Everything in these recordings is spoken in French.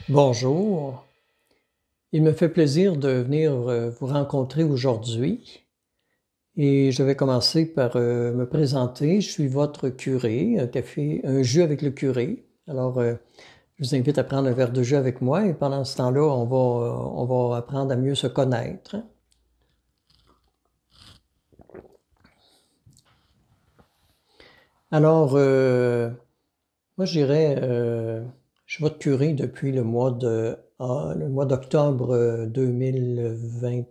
Bonjour, il me fait plaisir de venir vous rencontrer aujourd'hui et je vais commencer par me présenter. Je suis votre curé, un jus avec le curé. Alors, je vous invite à prendre un verre de jus avec moi et pendant ce temps-là, on va apprendre à mieux se connaître. Alors, moi je dirais, je suis votre curé depuis le mois d'octobre 2020.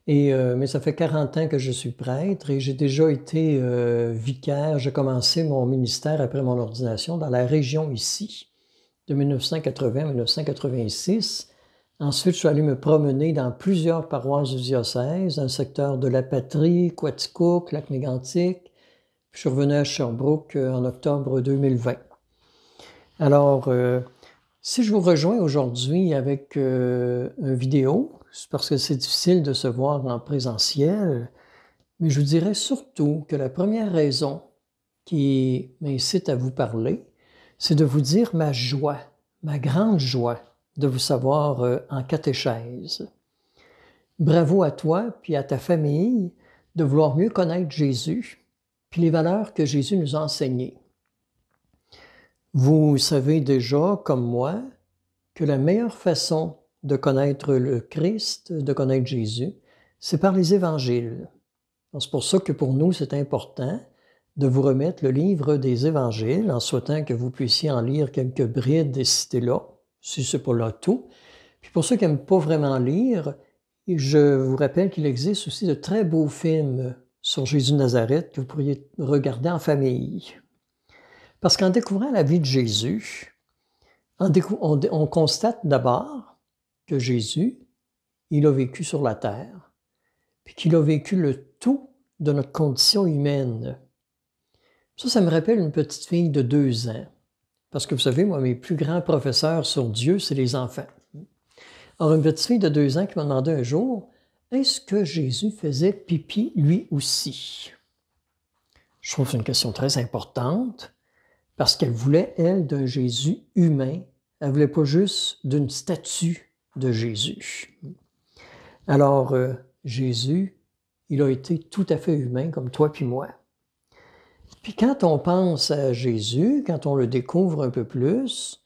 Mais ça fait 40 ans que je suis prêtre et j'ai déjà été vicaire. J'ai commencé mon ministère après mon ordination dans la région ici, de 1980 à 1986. Ensuite, je suis allé me promener dans plusieurs paroisses du diocèse, dans le secteur de la Patrie, Quaticook, Lac-Mégantic. Puis je suis revenu à Sherbrooke en octobre 2020. Alors, si je vous rejoins aujourd'hui avec une vidéo, c'est parce que c'est difficile de se voir en présentiel, mais je vous dirais surtout que la première raison qui m'incite à vous parler, c'est de vous dire ma joie, ma grande joie de vous savoir en catéchèse. Bravo à toi puis à ta famille de vouloir mieux connaître Jésus puis les valeurs que Jésus nous a enseignées. Vous savez déjà, comme moi, que la meilleure façon de connaître le Christ, de connaître Jésus, c'est par les évangiles. C'est pour ça que pour nous, c'est important de vous remettre le livre des évangiles en souhaitant que vous puissiez en lire quelques brides et citer là, si c'est pas là tout. Puis pour ceux qui n'aiment pas vraiment lire, je vous rappelle qu'il existe aussi de très beaux films sur Jésus de Nazareth que vous pourriez regarder en famille. Parce qu'en découvrant la vie de Jésus, on constate d'abord que Jésus, il a vécu sur la terre, puis qu'il a vécu le tout de notre condition humaine. Ça me rappelle une petite fille de 2 ans. Parce que vous savez, moi, mes plus grands professeurs sur Dieu, c'est les enfants. Alors, une petite fille de 2 ans qui m'a demandé un jour, est-ce que Jésus faisait pipi lui aussi? Je trouve que c'est une question très importante parce qu'elle voulait, elle, d'un Jésus humain. Elle ne voulait pas juste d'une statue de Jésus. Alors, Jésus, il a été tout à fait humain comme toi puis moi. Puis quand on pense à Jésus, quand on le découvre un peu plus,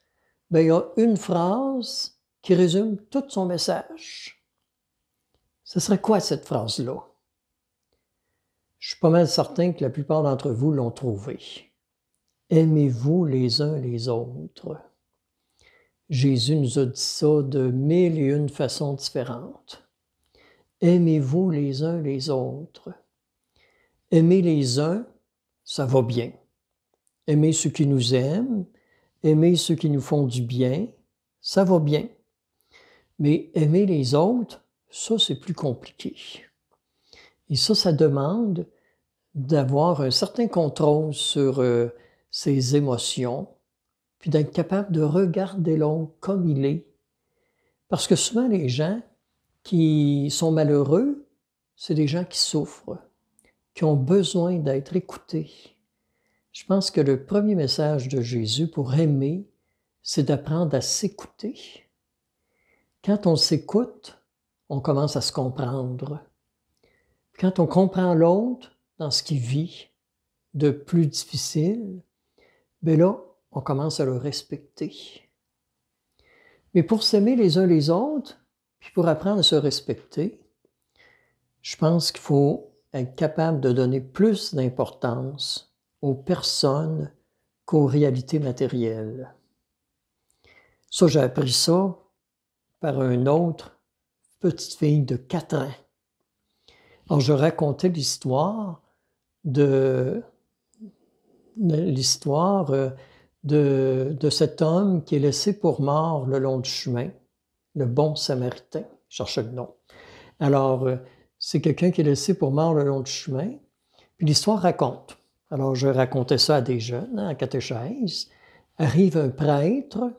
il y a une phrase qui résume tout son message. Ce serait quoi cette phrase-là? Je suis pas mal certain que la plupart d'entre vous l'ont trouvée. Aimez-vous les uns les autres. Jésus nous a dit ça de 1001 façons différentes. Aimez-vous les uns les autres. Aimer les uns, ça va bien. Aimer ceux qui nous aiment, aimer ceux qui nous font du bien, ça va bien. Mais aimer les autres, ça, c'est plus compliqué. Et ça demande d'avoir un certain contrôle sur ses émotions, puis d'être capable de regarder l'autre comme il est. Parce que souvent, les gens qui sont malheureux, c'est des gens qui souffrent, qui ont besoin d'être écoutés. Je pense que le premier message de Jésus pour aimer, c'est d'apprendre à s'écouter. Quand on s'écoute, on commence à se comprendre. Quand on comprend l'autre dans ce qu'il vit de plus difficile, là, on commence à le respecter. Mais pour s'aimer les uns les autres, puis pour apprendre à se respecter, je pense qu'il faut être capable de donner plus d'importance aux personnes qu'aux réalités matérielles. Ça, j'ai appris ça par une autre petite fille de 4 ans. Alors, je racontais l'histoire de cet homme qui est laissé pour mort le long du chemin, le bon samaritain, je cherchais le nom. Alors, c'est quelqu'un qui est laissé pour mort le long du chemin, puis l'histoire raconte. Alors, je racontais ça à des jeunes, en catéchèse. Arrive un prêtre,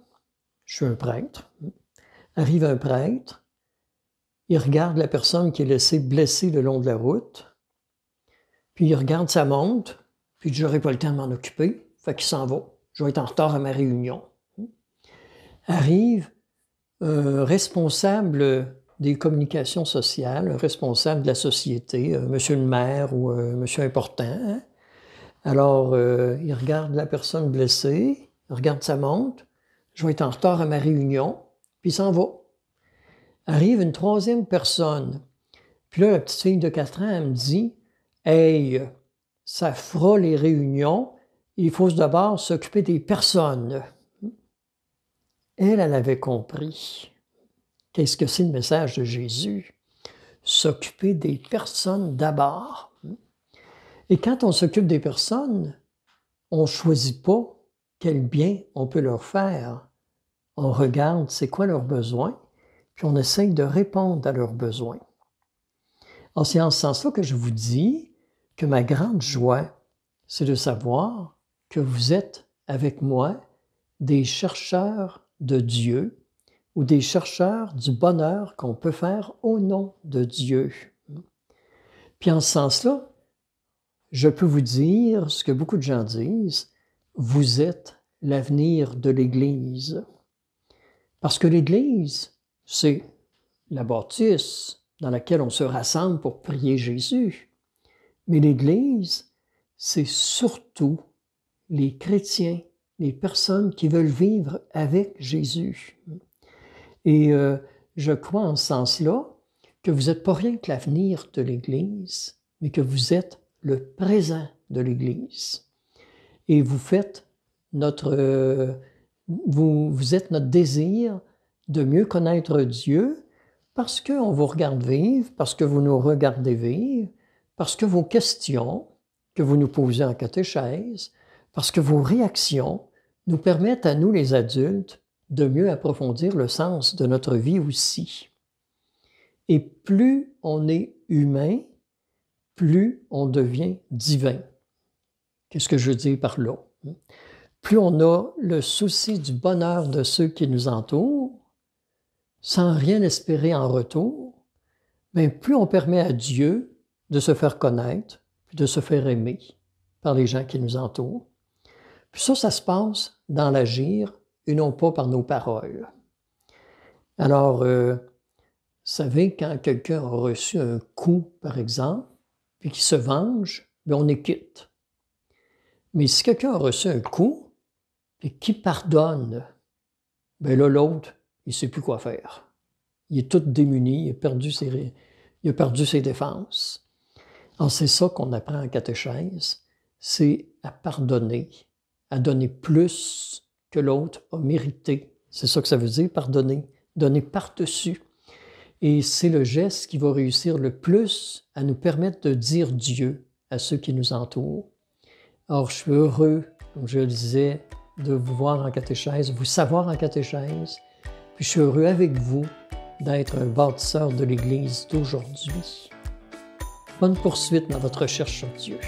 je suis un prêtre, arrive un prêtre, il regarde la personne qui est laissée blessée le long de la route, puis il regarde sa montre, puis il dit « J'aurai pas le temps de m'en occuper », fait qu'il s'en va. Je vais être en retard à ma réunion. arrive un responsable des communications sociales, un responsable de la société, monsieur le maire ou monsieur important. Hein? Alors, il regarde la personne blessée, il regarde sa montre, je vais être en retard à ma réunion, puis il s'en va. Arrive une troisième personne, puis là, la petite fille de 4 ans, elle me dit « Hey, ça fera les réunions, il faut d'abord s'occuper des personnes. » Elle avait compris. Qu'est-ce que c'est le message de Jésus? S'occuper des personnes d'abord. Et quand on s'occupe des personnes, on ne choisit pas quel bien on peut leur faire. On regarde c'est quoi leurs besoins, puis on essaye de répondre à leurs besoins. Alors, c'est en ce sens-là que je vous dis que ma grande joie, c'est de savoir que vous êtes avec moi des chercheurs de Dieu ou des chercheurs du bonheur qu'on peut faire au nom de Dieu. Puis en ce sens-là, je peux vous dire ce que beaucoup de gens disent, vous êtes l'avenir de l'Église. Parce que l'Église, c'est la bâtisse dans laquelle on se rassemble pour prier Jésus. Mais l'Église, c'est surtout les chrétiens, les personnes qui veulent vivre avec Jésus. Et je crois en ce sens-là que vous n'êtes pas rien que l'avenir de l'Église, mais que vous êtes le présent de l'Église. Et vous faites vous êtes notre désir de mieux connaître Dieu parce qu'on vous regarde vivre, parce que vous nous regardez vivre, parce que vos questions que vous nous posez en catéchèse, parce que vos réactions nous permettent à nous, les adultes, de mieux approfondir le sens de notre vie aussi. Et plus on est humain, plus on devient divin. Qu'est-ce que je veux dire par là? Plus on a le souci du bonheur de ceux qui nous entourent, sans rien espérer en retour, bien, plus on permet à Dieu de se faire connaître, puis de se faire aimer par les gens qui nous entourent. Puis ça se passe dans l'agir et non pas par nos paroles. Alors, vous savez, quand quelqu'un a reçu un coup, par exemple, puis qu'il se venge, bien, on est quitte. Mais si quelqu'un a reçu un coup, et qui pardonne, bien là, l'autre, il ne sait plus quoi faire. Il est tout démuni, il a perdu ses défenses. Alors, c'est ça qu'on apprend en catéchèse, c'est à pardonner, à donner plus que l'autre a mérité. C'est ça que ça veut dire, pardonner, donner par-dessus. Et c'est le geste qui va réussir le plus à nous permettre de dire Dieu à ceux qui nous entourent. Alors, je suis heureux, comme je le disais, de vous voir en catéchèse, vous savoir en catéchèse. Puis je suis heureux avec vous d'être un bâtisseur de l'Église d'aujourd'hui. Bonne poursuite dans votre recherche sur Dieu.